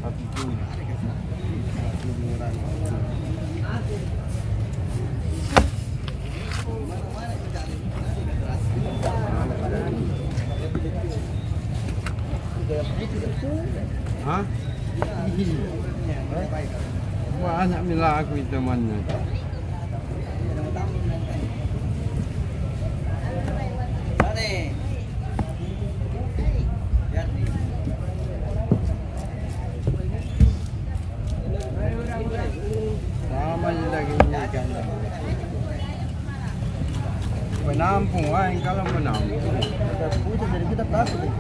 Hah? Wah, anak mila aku itu mana? Sama je dagingnya ikan. Penampung, kalau menampung. Jadi kita takut.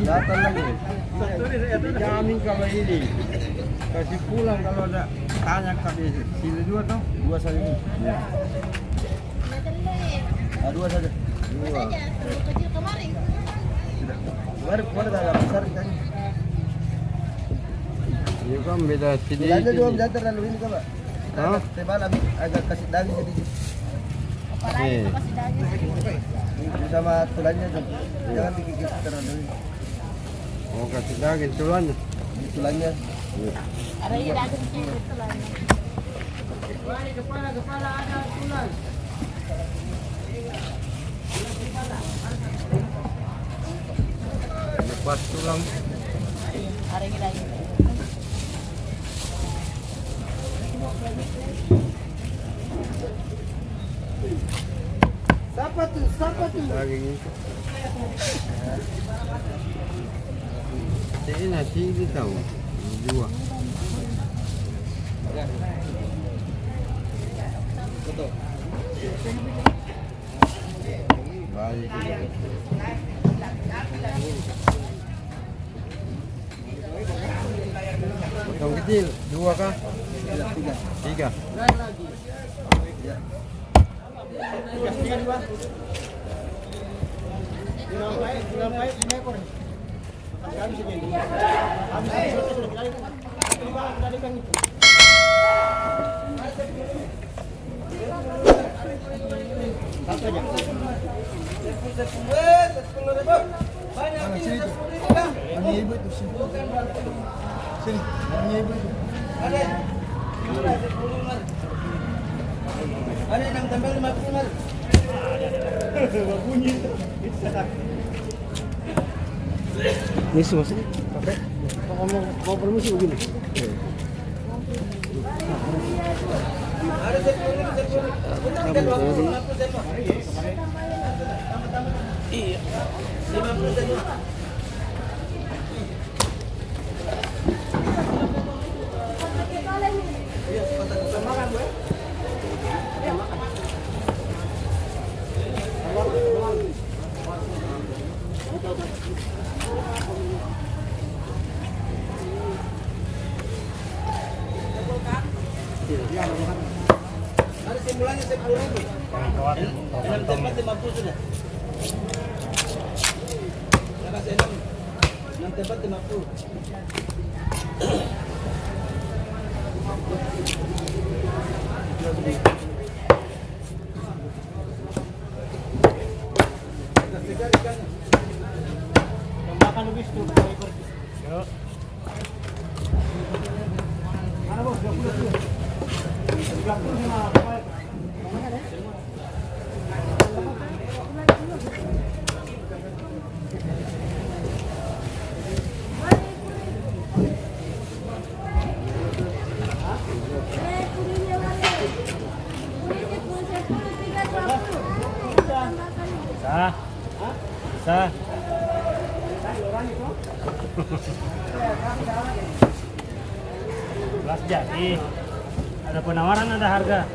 Datang lagi. Jamin kalau ini. Kasih pulang kalau ada tanya tadi sini dua toh? Dua saja ini. Ya. Dua saja. Dua saja, terlalu kecil kemarin. Kemarin agak besar kan. Ini kan beda sedikit. Ada dua jatuh terlalu ini kan, Pak. Hah? Tebal agak kasih daging sedikit. Apalagi kasih daging. Ini sama tulangnya tuh. Jangan digigit terlalu ini. Oh, kasih daging tulangnya. Di tulangnya. Ada yang daging kecil itu lah. Kepala ada tulang. Lepas tulang. Ada yang daging. Siapa tuh? Daging itu. Ini nanti ini tahu. Dua. Balik. Potong kecil, dua kah? Tiga. Ada yang tambah 50. Ini semua sih. Pakai. Mau promosi begini. Ada 10. Iya. 50. Ada simbulannya 10.000. Enam tempat 50 sudah. Saya kasih 6 tempat 50. Makan lebih tuh. Yuk. Mana bos? 20. Bisa. Belas jadi. Ada penawaran, ada harga.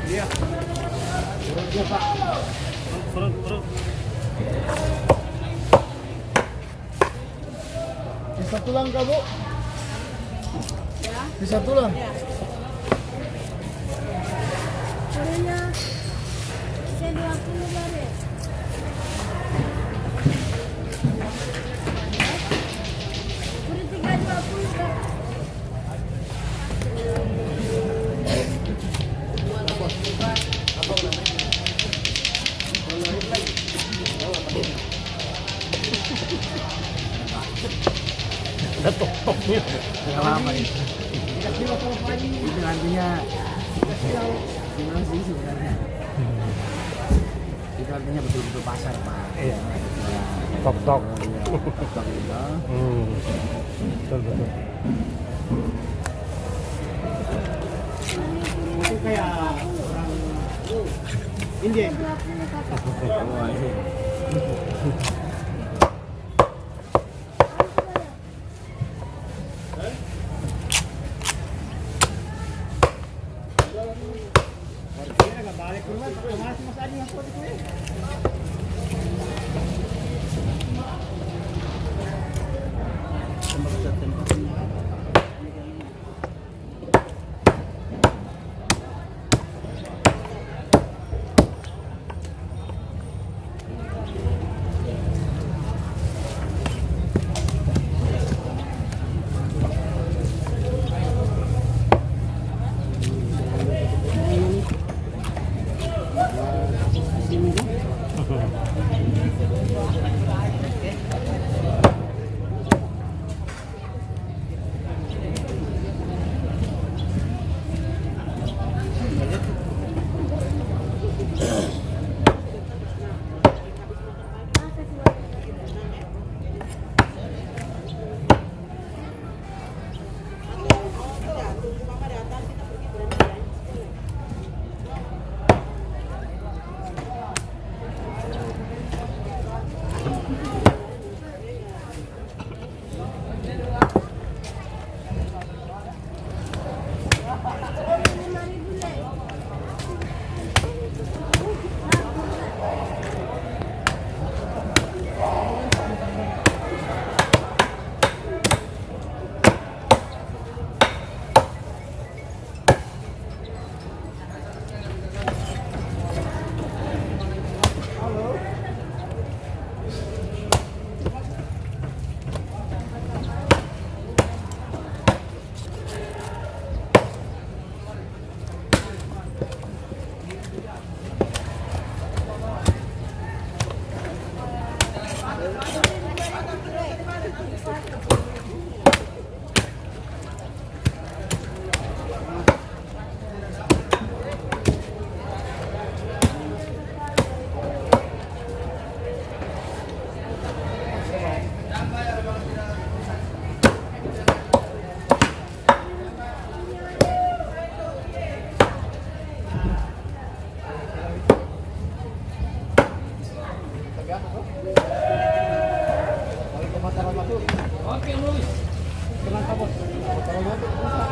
Iya. Perutnya Pak. Perut. Satu langkah, Bu. Di satu lang. Kulinya saya 20 baru. Kuri 320 Kak. Ada tok-toknya. Lama ini. Itu artinya gimana sih sebenarnya? Itu artinya betul-betul pasar, Pak. Iya. Ya, Tok-tok. iya, tok-tok itu. Betul betul. Itu kayak orang India. Wah, ini. Balik ke rumah, masih Mas Adi yang foto kuih. Oke, Luis. Tenang, Bos.